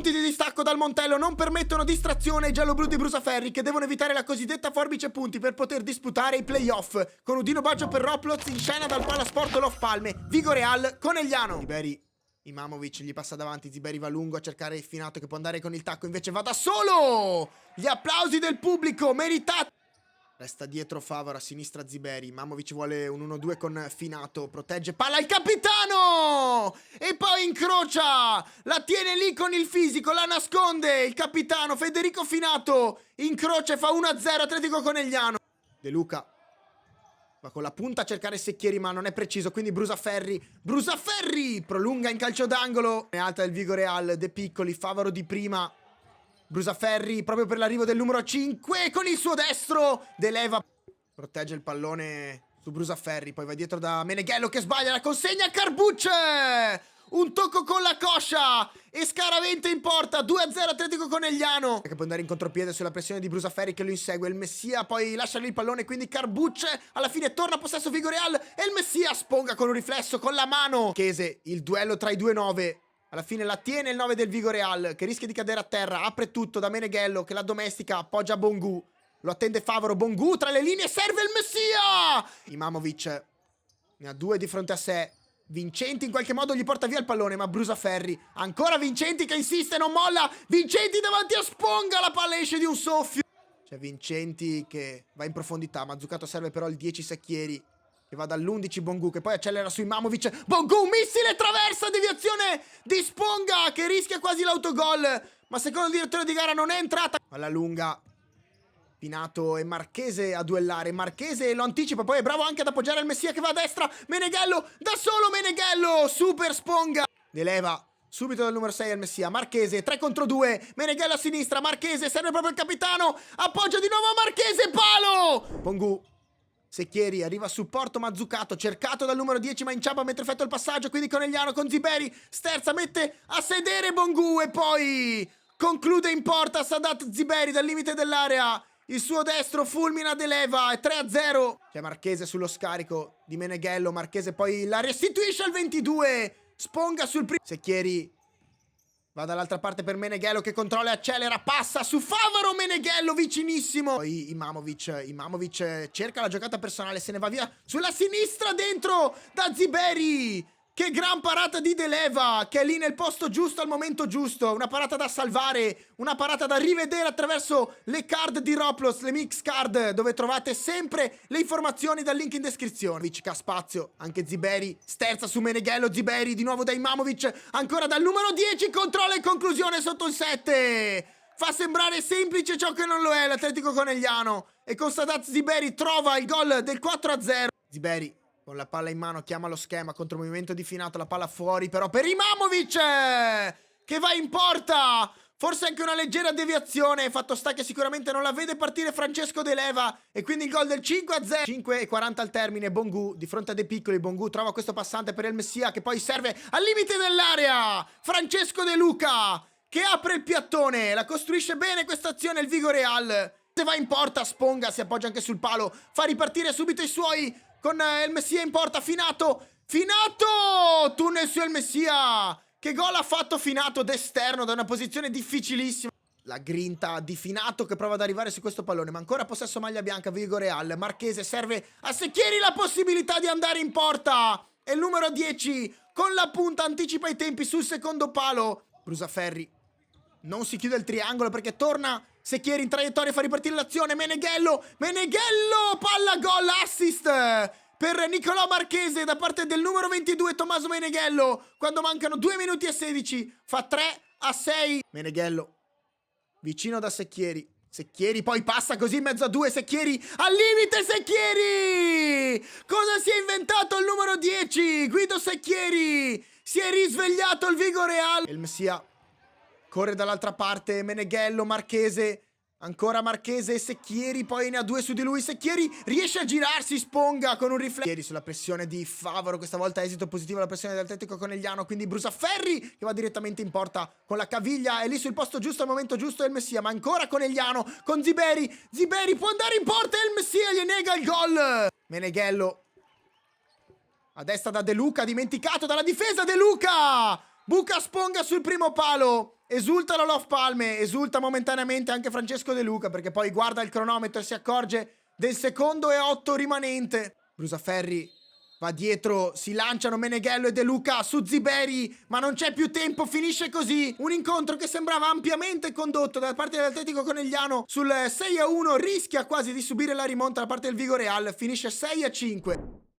Punti di distacco dal Montello non permettono distrazione ai gialloblu di Brusaferri, che devono evitare la cosiddetta forbice punti per poter disputare i playoff. Con Udino Baggio per Roploz in scena dal Palasport Olof Palme, Vigo Real, Conegliano. Ziberi, Imamovic gli passa davanti, Ziberi va lungo a cercare il Finato che può andare con il tacco, invece va da solo! Gli applausi del pubblico, meritati! Resta dietro Favaro, a sinistra Ziberi. Imamovic vuole un 1-2 con Finato. Protegge palla il capitano! E poi incrocia! La tiene lì con il fisico, la nasconde il capitano Federico Finato. Incrocia e fa 1-0 Atletico Conegliano. De Luca va con la punta a cercare Secchieri, ma non è preciso, quindi Brusaferri prolunga in calcio d'angolo. È alta il Vigo Real, De Piccoli, Favaro di prima. Brusaferri proprio per l'arrivo del numero 5 con il suo destro. De Leva protegge il pallone su Brusaferri, poi va dietro da Meneghello che sbaglia la consegna a Carbucce. Un tocco con la coscia e Scaravente in porta. 2-0 Atletico Conegliano, che può andare in contropiede sulla pressione di Brusaferri che lo insegue. Il Messia poi lascia lì il pallone, quindi Carbucce alla fine torna a possesso Vigo Real e il Messia sponga con un riflesso con la mano. Chiese, il duello tra i due 9. Alla fine la tiene il 9 del Vigo Real, che rischia di cadere a terra. Apre tutto da Meneghello, che la domestica, appoggia Bongu. Lo attende Favaro, Bongu tra le linee, serve il Messia! Imamovic ne ha 2 di fronte a sé. Vincenti in qualche modo gli porta via il pallone, ma Brusaferri, ancora Vincenti che insiste, non molla. Vincenti davanti a Sponga, la palla esce di un soffio. C'è Vincenti che va in profondità, Mazzucato serve però il 10 Secchieri, che va dall'11 Bongu, che poi accelera su Imamovic. Bongu, missile, traversa, deviazione di Sponga, che rischia quasi l'autogol, ma secondo il direttore di gara non è entrata. Alla lunga Finato e Marchese a duellare. Marchese lo anticipa, poi è bravo anche ad appoggiare il Messia che va a destra. Meneghello, da solo Meneghello, super Sponga. De Leva subito dal numero 6 al Messia. Marchese, 3 contro 2. Meneghello a sinistra, Marchese, serve proprio il capitano. Appoggia di nuovo a Marchese, palo! Bongu. Secchieri, arriva a supporto Mazzucato, cercato dal numero 10 ma inciampa mentre effettua il passaggio, quindi Conegliano con Ziberi, sterza, mette a sedere Bongu e poi conclude in porta Sadat Ziberi dal limite dell'area. Il suo destro fulmina De Leva, è 3-0. C'è Marchese sullo scarico di Meneghello, Marchese poi la restituisce al 22. Sponga sul primo. Secchieri va dall'altra parte per Meneghello che controlla e accelera, passa su Favaro, Meneghello vicinissimo. Poi Imamovic cerca la giocata personale, se ne va via sulla sinistra dentro da Ziberi. Che gran parata di De Leva, che è lì nel posto giusto al momento giusto. Una parata da salvare, una parata da rivedere attraverso le card di Roploz, le mix card, dove trovate sempre le informazioni dal link in descrizione. Vic ha spazio, anche Ziberi, sterza su Meneghello, Ziberi di nuovo da Imamovic, ancora dal numero 10, controlla in conclusione sotto il 7. Fa sembrare semplice ciò che non lo è l'Atletico Conegliano. E con Sadat Ziberi trova il gol del 4-0. Ziberi con la palla in mano chiama lo schema contro il movimento di Finato, la palla fuori però per Imamovic che va in porta, forse anche una leggera deviazione, fatto sta che sicuramente non la vede partire Francesco De Leva e quindi il gol del 5-0. 5:40 al termine, Bongu di fronte a De Piccoli, Bongu trova questo passante per il Messia che poi serve al limite dell'area, Francesco De Luca che apre il piattone, la costruisce bene questa azione il Vigo Real, se va in porta Sponga si appoggia anche sul palo, fa ripartire subito i suoi con il Messia in porta. Finato, tunnel su il Messia, che gol ha fatto Finato d'esterno da una posizione difficilissima. La grinta di Finato che prova ad arrivare su questo pallone, ma ancora possesso maglia bianca Vigo Real. Marchese serve a Secchieri la possibilità di andare in porta e il numero 10 con la punta anticipa i tempi sul secondo palo. Brusaferri non si chiude il triangolo perché torna Secchieri in traiettoria, fa ripartire l'azione. Meneghello, palla gol, assist per Nicolò Marchese da parte del numero 22 Tommaso Meneghello quando mancano 2 minuti e 16, fa 3-6. Meneghello vicino da Secchieri, Secchieri poi passa così in mezzo a 2, Secchieri al limite, Secchieri! Cosa si è inventato il numero 10? Guido Secchieri, si è risvegliato il Vigo Real. Il Messia corre dall'altra parte, Meneghello, Marchese, ancora Marchese, Secchieri, poi ne ha 2 su di lui, Secchieri riesce a girarsi, Sponga con un riflesso. Secchieri sulla pressione di Favaro, questa volta esito positivo alla pressione dell'Atletico Conegliano, quindi Brusaferri che va direttamente in porta con la caviglia, è lì sul posto giusto al momento giusto il Messia, ma ancora Conegliano con Ziberi può andare in porta e il Messia gli nega il gol. Meneghello a destra da De Luca, dimenticato dalla difesa De Luca Buca sponga sul primo palo. Esulta la Love Palme, esulta momentaneamente anche Francesco De Luca, perché poi guarda il cronometro e si accorge del secondo e 8 rimanente. Brusaferri va dietro, si lanciano Meneghello e De Luca su Ziberi, ma non c'è più tempo, finisce così. Un incontro che sembrava ampiamente condotto da parte dell'Atletico Conegliano sul 6-1, rischia quasi di subire la rimonta da parte del Vigoreal, finisce 6-5.